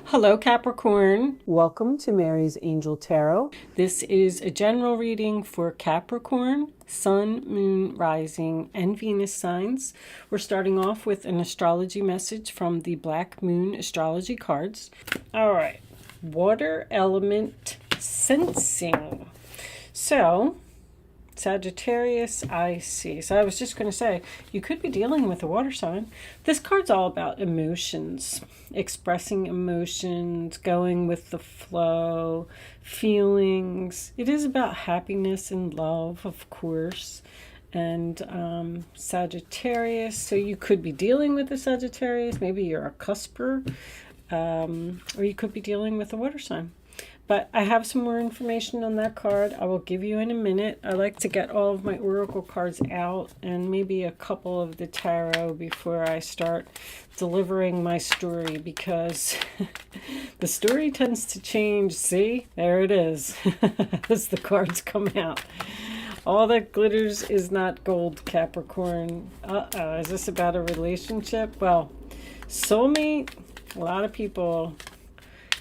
Hello, Capricorn. Welcome to Mary's Angel Tarot. This is a general reading for Capricorn, Sun, Moon, Rising, and Venus signs. We're starting off with an astrology message from the Black Moon astrology cards. All right, water element sensing. So, Sagittarius, I see. So I was just going to say, you could be dealing with a water sign. This card's all about emotions, expressing emotions, going with the flow, feelings. It is about happiness and love, of course. And Sagittarius, so you could be dealing with a Sagittarius. Maybe you're a cusper, or you could be dealing with a water sign. But I have some more information on that card I will give you in a minute. I like to get all of my oracle cards out and maybe a couple of the tarot before I start delivering my story, because the story tends to change. See, there it is as the cards come out. All that glitters is not gold, Capricorn. Is this about a relationship? Well, soulmate, a lot of people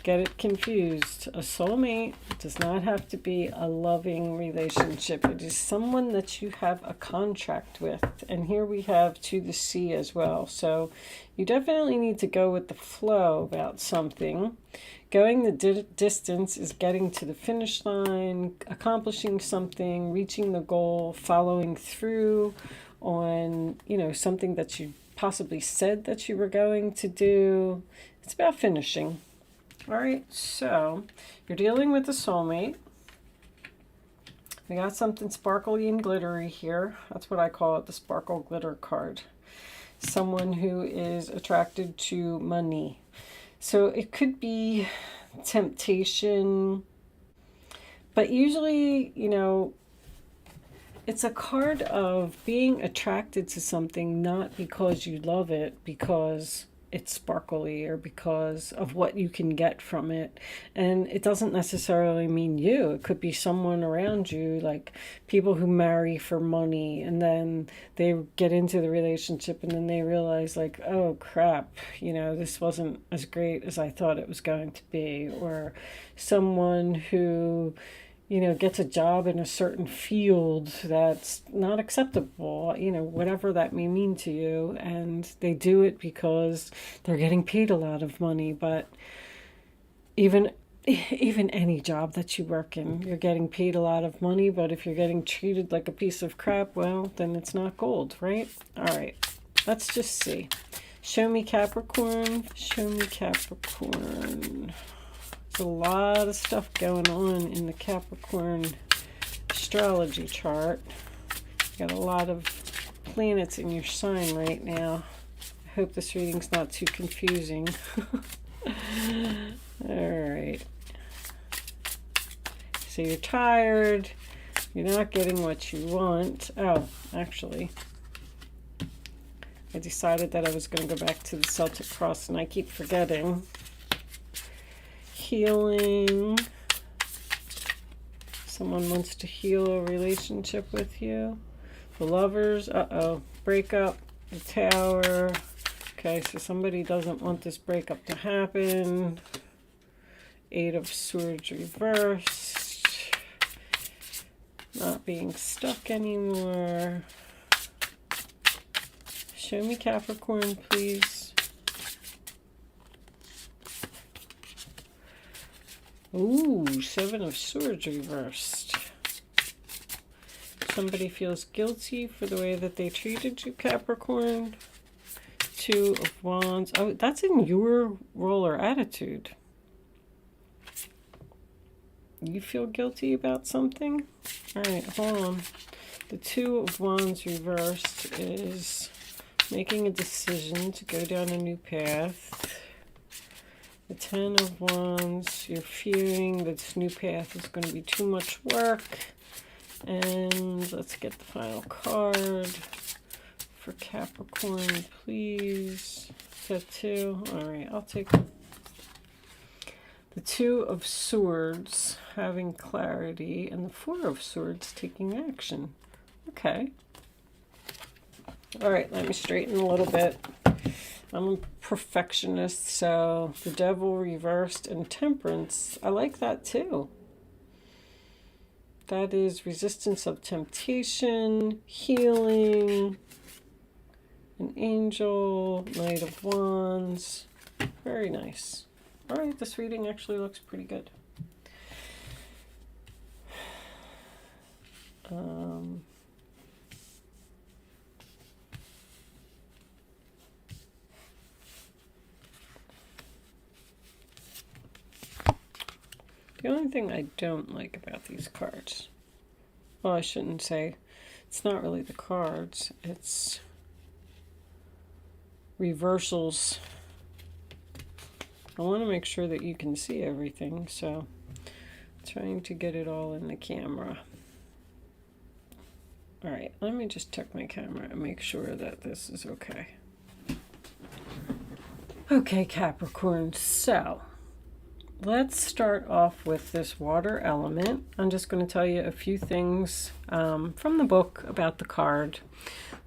get it confused. A soulmate does not have to be a loving relationship. It is someone that you have a contract with. And here we have to the sea as well. So you definitely need to go with the flow about something. Going the distance is getting to the finish line, accomplishing something, reaching the goal, following through on, something that you possibly said that you were going to do. It's about finishing. All right, so you're dealing with a soulmate. We got something sparkly and glittery here. That's what I call it, the sparkle glitter card. Someone who is attracted to money. So it could be temptation, but usually, it's a card of being attracted to something not because you love it, because it's sparkly or because of what you can get from it. And it doesn't necessarily mean you. It could be someone around you, like people who marry for money and then they get into the relationship and then they realize, like, oh crap, this wasn't as great as I thought it was going to be. Or someone who gets a job in a certain field that's not acceptable, whatever that may mean to you. And they do it because they're getting paid a lot of money. But even any job that you work in, you're getting paid a lot of money. But if you're getting treated like a piece of crap, well, then it's not gold, right? All right, let's just see. Show me Capricorn. Show me Capricorn. A lot of stuff going on in the Capricorn astrology chart. You got a lot of planets in your sign right now. I hope this reading's not too confusing. All right. So you're tired. You're not getting what you want. Oh, actually, I decided that I was going to go back to the Celtic cross, and I keep forgetting. Healing. Someone wants to heal a relationship with you. The Lovers. Breakup. The Tower. Okay, so somebody doesn't want this breakup to happen. Eight of Swords reversed. Not being stuck anymore. Show me Capricorn, please. Ooh, Seven of Swords reversed. Somebody feels guilty for the way that they treated you, Capricorn. Two of Wands. Oh, that's in your role or attitude. You feel guilty about something? All right, hold on. The Two of Wands reversed is making a decision to go down a new path. The Ten of Wands, you're fearing that this new path is going to be too much work. And let's get the final card for Capricorn, please. Set two. All right, I'll take the Two of Swords, having clarity, and the Four of Swords, taking action. Okay. All right, let me straighten a little bit. I'm a perfectionist, so the devil reversed and temperance. I like that too. That is resistance of temptation, healing, an angel, Knight of Wands. Very nice. All right, this reading actually looks pretty good. The only thing I don't like about these cards, well, I shouldn't say, it's not really the cards, it's reversals. I want to make sure that you can see everything, so trying to get it all in the camera. All right, let me just check my camera and make sure that this is okay. Okay, Capricorn, so let's start off with this water element. I'm just going to tell you a few things from the book about the card.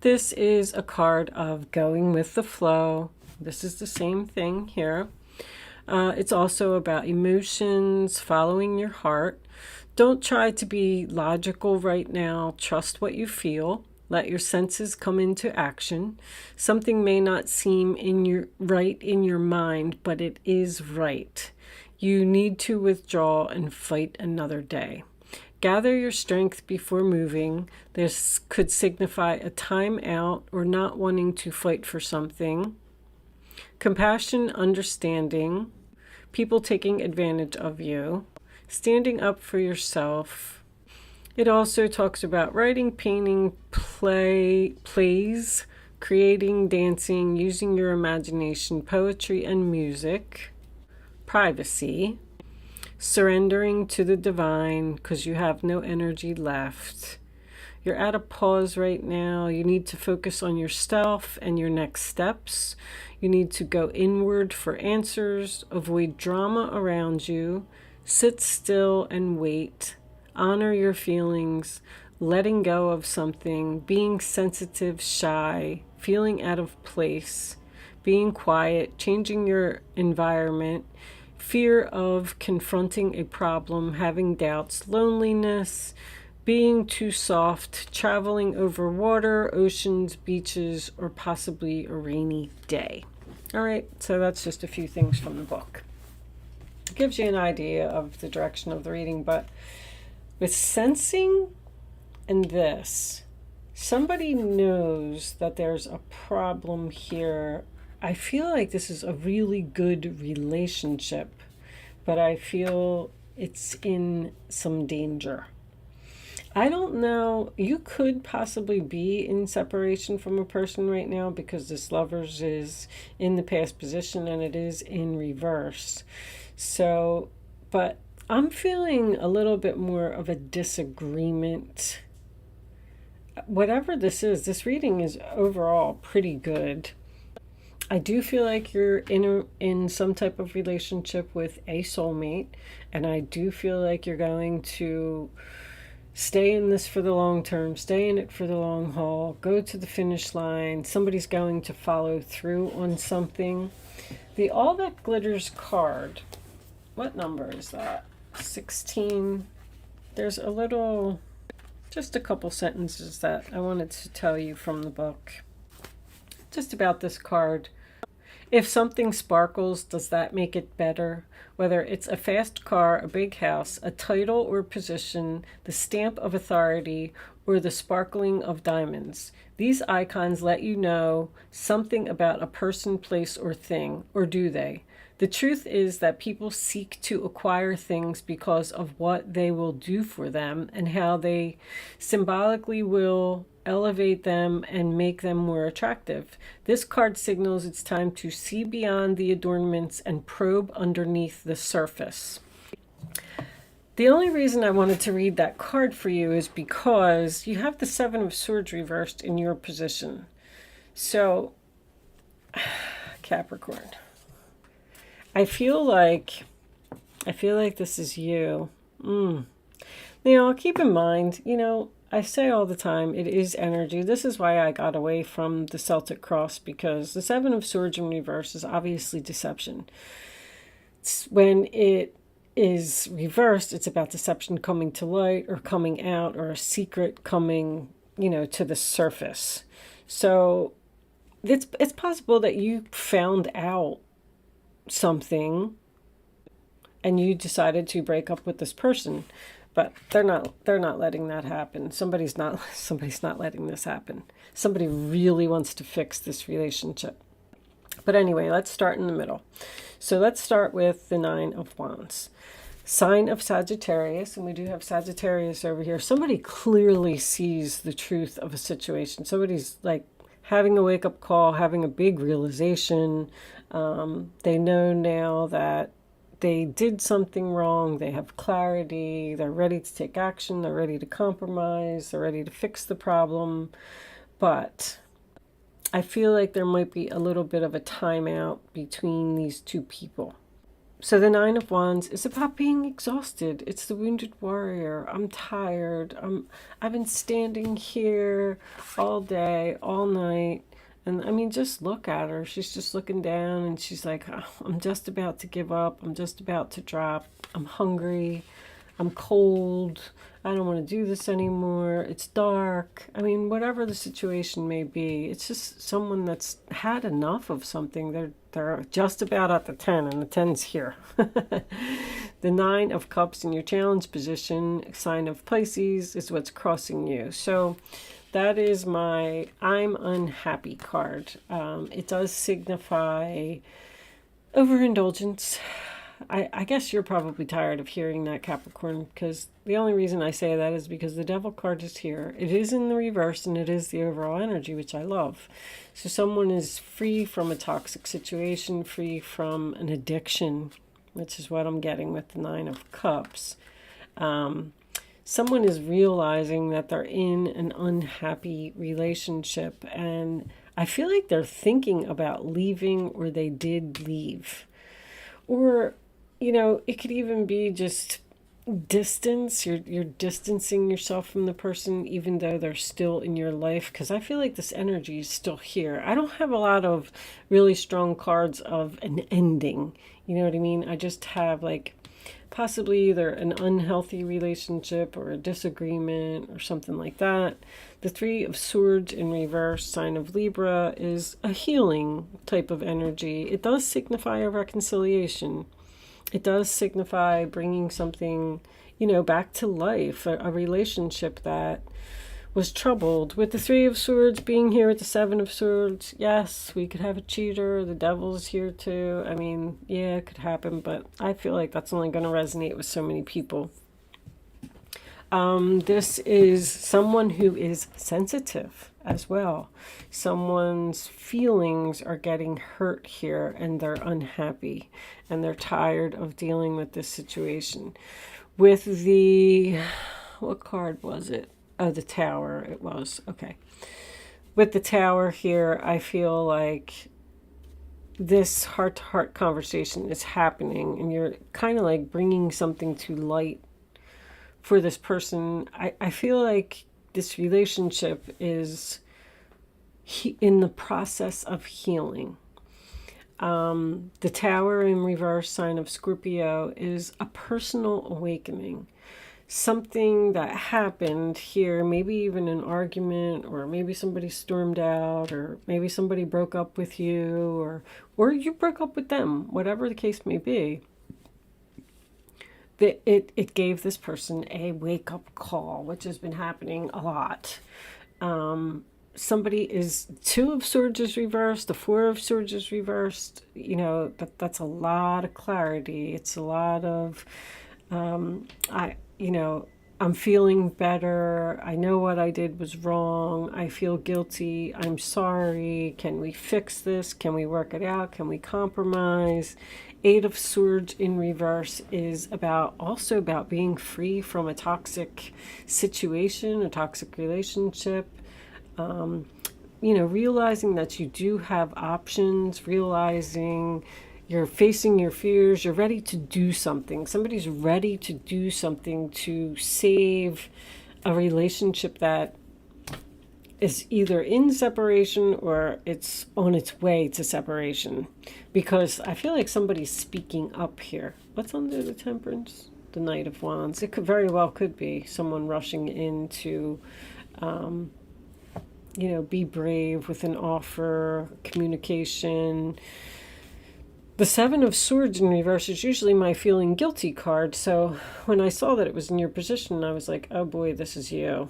This is a card of going with the flow. This is the same thing here. It's also about emotions, following your heart. Don't try to be logical right now. Trust what you feel. Let your senses come into action. Something may not seem right in your mind, but it is right. You need to withdraw and fight another day. Gather your strength before moving. This could signify a time out or not wanting to fight for something. Compassion, understanding, people taking advantage of you, standing up for yourself. It also talks about writing, painting, plays, creating, dancing, using your imagination, poetry and music, privacy, surrendering to the divine because you have no energy left. You're at a pause right now. You need to focus on yourself and your next steps. You need to go inward for answers. Avoid drama around you. Sit still and wait. Honor your feelings. Letting go of something. Being sensitive, shy. Feeling out of place. Being quiet. Changing your environment. Fear of confronting a problem. Having doubts. Loneliness. Being too soft, traveling over water, oceans, beaches, or possibly a rainy day. All right, so that's just a few things from the book. It gives you an idea of the direction of the reading, but with sensing and this, somebody knows that there's a problem here. I feel like this is a really good relationship, but I feel it's in some danger. I don't know. You could possibly be in separation from a person right now because this Lovers is in the past position and it is in reverse. So, but I'm feeling a little bit more of a disagreement. Whatever this is, this reading is overall pretty good. I do feel like you're in some type of relationship with a soulmate, and I do feel like you're going to stay in this for the long term, stay in it for the long haul, go to the finish line. Somebody's going to follow through on something. The All That Glitters card, what number is that? 16. There's just a couple sentences that I wanted to tell you from the book. Just about this card. If something sparkles, does that make it better? Whether it's a fast car, a big house, a title or position, the stamp of authority, or the sparkling of diamonds. These icons let you know something about a person, place, or thing, or do they? The truth is that people seek to acquire things because of what they will do for them and how they symbolically will elevate them and make them more attractive. This card signals it's time to see beyond the adornments and probe underneath the surface. The only reason I wanted to read that card for you is because you have the Seven of Swords reversed in your position. So, Capricorn, I feel like this is you. Now, keep in mind, I say all the time, it is energy. This is why I got away from the Celtic cross, because the Seven of Swords in reverse is obviously deception. When it is reversed, it's about deception coming to light or coming out, or a secret coming, to the surface. So it's possible that you found out something and you decided to break up with this person, but they're not letting that happen. Somebody's not letting this happen. Somebody really wants to fix this relationship. But anyway, let's start in the middle. So let's start with the Nine of Wands. Sign of Sagittarius, and we do have Sagittarius over here. Somebody clearly sees the truth of a situation. Somebody's like having a wake-up call, having a big realization. They know now that they did something wrong. They have clarity. They're ready to take action. They're ready to compromise. They're ready to fix the problem. But I feel like there might be a little bit of a timeout between these two people. So the Nine of Wands is about being exhausted. It's the wounded warrior. I'm tired. I've been standing here all day, all night. And I mean, just look at her. She's just looking down and she's like, oh, I'm just about to give up. I'm just about to drop. I'm hungry. I'm cold. I don't want to do this anymore. It's dark. I mean, whatever the situation may be, it's just someone that's had enough of something. They're just about at the 10, and the 10's here. The Nine of Cups in your challenge position, sign of Pisces, is what's crossing you. So that is my I'm unhappy card. It does signify overindulgence. I guess you're probably tired of hearing that, Capricorn, because the only reason I say that is because the Devil card is here. It is in the reverse, and it is the overall energy, which I love. So someone is free from a toxic situation, free from an addiction, which is what I'm getting with the Nine of Cups. Someone is realizing that they're in an unhappy relationship, and I feel like they're thinking about leaving, or they did leave. Or, it could even be just distance. You're distancing yourself from the person, even though they're still in your life, because I feel like this energy is still here. I don't have a lot of really strong cards of an ending. You know what I mean? I just have like possibly either an unhealthy relationship or a disagreement or something like that. The Three of Swords in reverse, sign of Libra, is a healing type of energy. It does signify a reconciliation. It does signify bringing something, back to life, a relationship that was troubled. With the Three of Swords being here at the Seven of Swords, yes, we could have a cheater. The Devil's here too. I mean, yeah, it could happen, but I feel like that's only going to resonate with so many people. This is someone who is sensitive as well. Someone's feelings are getting hurt here, and they're unhappy, and they're tired of dealing with this situation. With what card was it? Oh, the Tower. It was. Okay. With the Tower here, I feel like this heart-to-heart conversation is happening, and you're kind of like bringing something to light for this person. I feel like this relationship is in the process of healing. The Tower in reverse, sign of Scorpio, is a personal awakening. Something that happened here, maybe even an argument, or maybe somebody stormed out, or maybe somebody broke up with you, or you broke up with them, whatever the case may be. It gave this person a wake-up call, which has been happening a lot. Somebody is Two of Swords is reversed, the Four of Swords is reversed. That's a lot of clarity. It's a lot of I'm feeling better. I know what I did was wrong. I feel guilty. I'm sorry. Can we fix this? Can we work it out? Can we compromise? Eight of Swords in reverse is also about being free from a toxic situation, a toxic relationship. Realizing that you do have options, realizing you're facing your fears, you're ready to do something. Somebody's ready to do something to save a relationship that is either in separation or it's on its way to separation. Because I feel like somebody's speaking up here. What's under the Temperance? The Knight of Wands. It could very well could be someone rushing in to, be brave with an offer, communication. The Seven of Swords in reverse is usually my feeling guilty card. So when I saw that it was in your position, I was like, oh boy, this is you.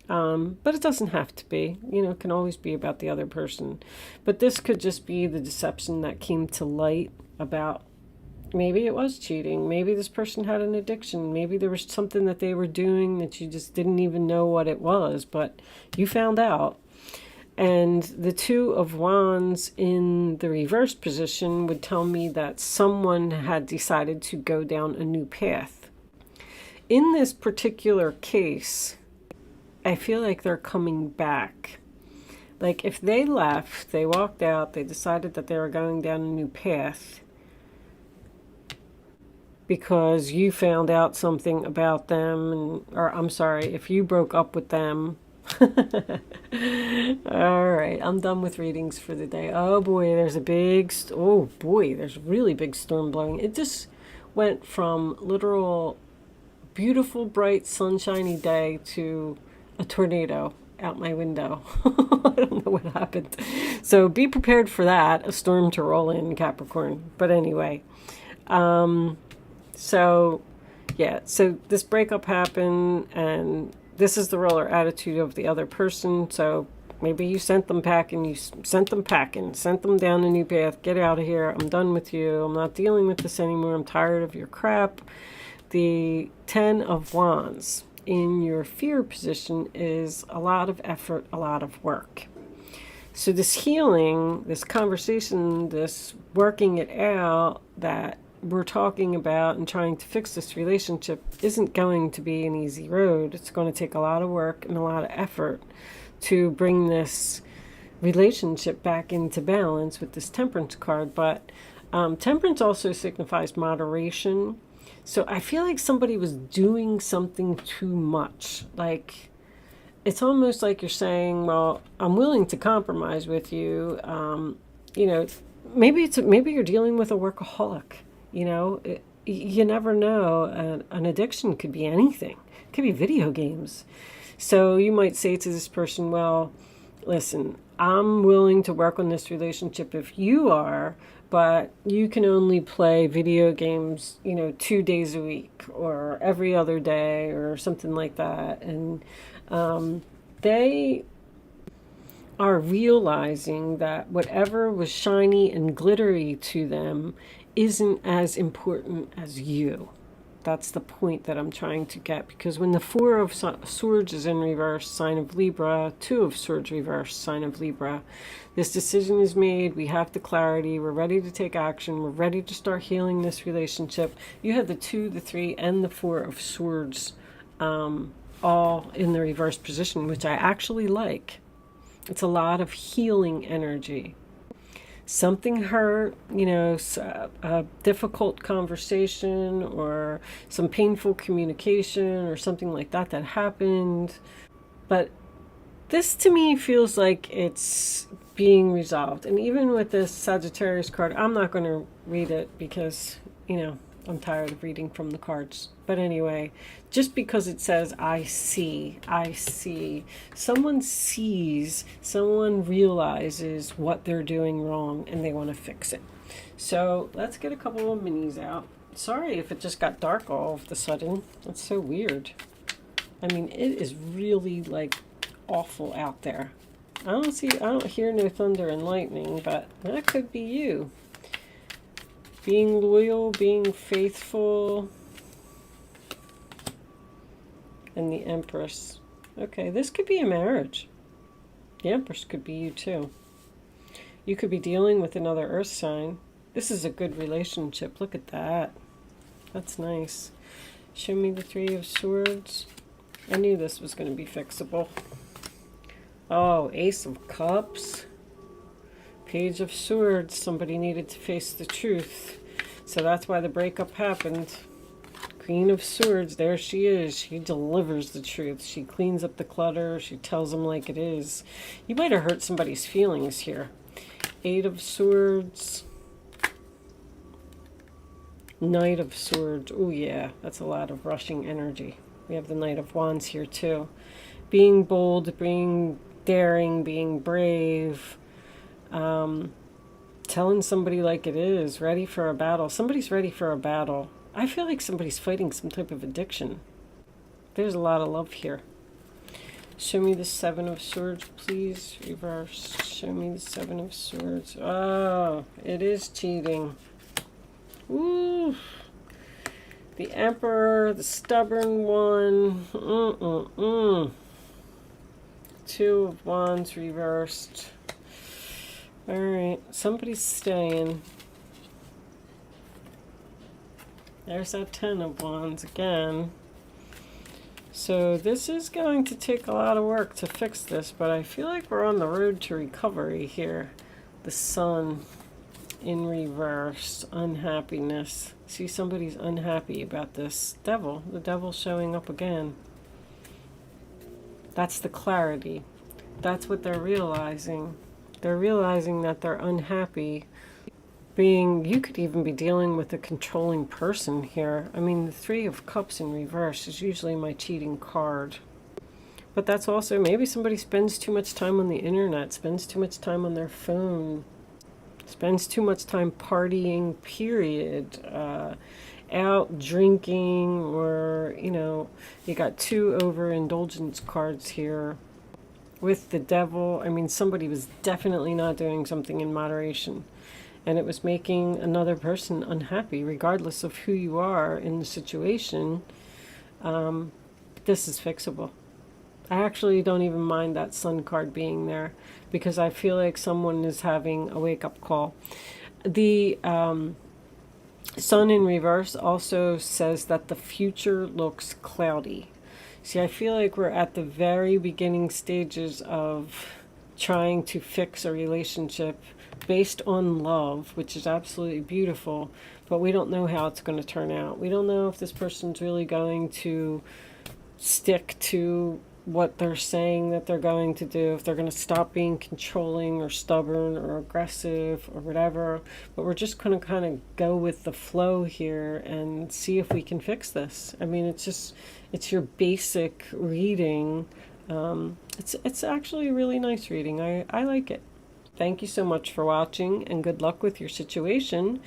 But it doesn't have to be. It can always be about the other person. But this could just be the deception that came to light about maybe it was cheating. Maybe this person had an addiction. Maybe there was something that they were doing that you just didn't even know what it was, but you found out. And the Two of Wands in the reverse position would tell me that someone had decided to go down a new path. In this particular case, I feel like they're coming back. Like if they left, they walked out, they decided that they were going down a new path because you found out something about them, if you broke up with them. All right, I'm done with readings for the day. Oh boy, there's there's really big storm blowing. It just went from literal beautiful, bright, sunshiny day to a tornado out my window. I don't know what happened. So be prepared for that, a storm to roll in, Capricorn. But anyway, so this breakup happened, and this is the roller attitude of the other person. So maybe you sent them packing, sent them down a new path. Get out of here. I'm done with you. I'm not dealing with this anymore. I'm tired of your crap. The Ten of Wands in your fear position is a lot of effort, a lot of work. So this healing, this conversation, this working it out that we're talking about and trying to fix this relationship isn't going to be an easy road. It's going to take a lot of work and a lot of effort to bring this relationship back into balance with this Temperance card. But Temperance also signifies moderation. So I feel like somebody was doing something too much. Like, it's almost like you're saying, well, I'm willing to compromise with you. Maybe you're dealing with a workaholic. You never know. An addiction could be anything. It could be video games. So you might say to this person, well, listen, I'm willing to work on this relationship if you are, but you can only play video games, 2 days a week or every other day or something like that. And they are realizing that whatever was shiny and glittery to them isn't as important as you. That's the point that I'm trying to get, because when the Four of Swords is in reverse, sign of Libra, Two of Swords reverse, sign of Libra, this decision is made. We have the clarity. We're ready to take action. We're ready to start healing this relationship. You have the Two, the Three, and the Four of Swords all in the reverse position, which I actually like. It's a lot of healing energy. Something hurt, a difficult conversation or some painful communication or something like that happened. But this to me feels like it's being resolved. And even with this Sagittarius card, I'm not going to read it because, I'm tired of reading from the cards. But anyway, just because it says, I see, someone sees, someone realizes what they're doing wrong and they want to fix it. So let's get a couple of minis out. Sorry if it just got dark all of a sudden. That's so weird. I mean, it is really awful out there. I don't hear no thunder and lightning, but that could be you. Being loyal, being faithful. And the Empress. Okay, this could be a marriage. The Empress could be you too. You could be dealing with another earth sign. This is a good relationship. Look at that. That's nice. Show me the Three of Swords. I knew this was going to be fixable. Oh, Ace of Cups. Page of Swords. Somebody needed to face the truth. So that's why the breakup happened. Queen of Swords, there she is. She delivers the truth. She cleans up the clutter. She tells them like it is. You might have hurt somebody's feelings here. Eight of Swords. Knight of Swords. Oh yeah, that's a lot of rushing energy. We have the Knight of Wands here too. Being bold, being daring, being brave. Telling somebody like it is. Ready for a battle. Somebody's ready for a battle. I feel like somebody's fighting some type of addiction. There's a lot of love here. Show me the Seven of Swords, please. Reverse. Show me the Seven of Swords. Oh, it is cheating. Ooh. The Emperor, the stubborn one. Two of Wands reversed. Alright, somebody's staying. There's that Ten of Wands again. So this is going to take a lot of work to fix this, but I feel like we're on the road to recovery here. The Sun in reverse, unhappiness. See, somebody's unhappy about this Devil. The Devil showing up again. That's the clarity. That's what they're realizing. They're realizing that they're unhappy. You could even be dealing with a controlling person here. I mean, the Three of Cups in reverse is usually my cheating card. But that's also, maybe somebody spends too much time on the internet, spends too much time on their phone, spends too much time partying, period. Out drinking, or, you know, you got two overindulgence cards here. With the Devil, I mean, somebody was definitely not doing something in moderation. And it was making another person unhappy, regardless of who you are in the situation. This is fixable. I actually don't even mind that Sun card being there, because I feel like someone is having a wake-up call. The Sun in reverse also says that the future looks cloudy. See, I feel like we're at the very beginning stages of trying to fix a relationship based on love, which is absolutely beautiful, but we don't know how it's going to turn out. We don't know if this person's really going to stick to what they're saying that they're going to do, if they're going to stop being controlling or stubborn or aggressive or whatever. But we're just going to kind of go with the flow here and see if we can fix this. I mean, it's your basic reading. It's actually a really nice reading. I like it. Thank you so much for watching, and good luck with your situation.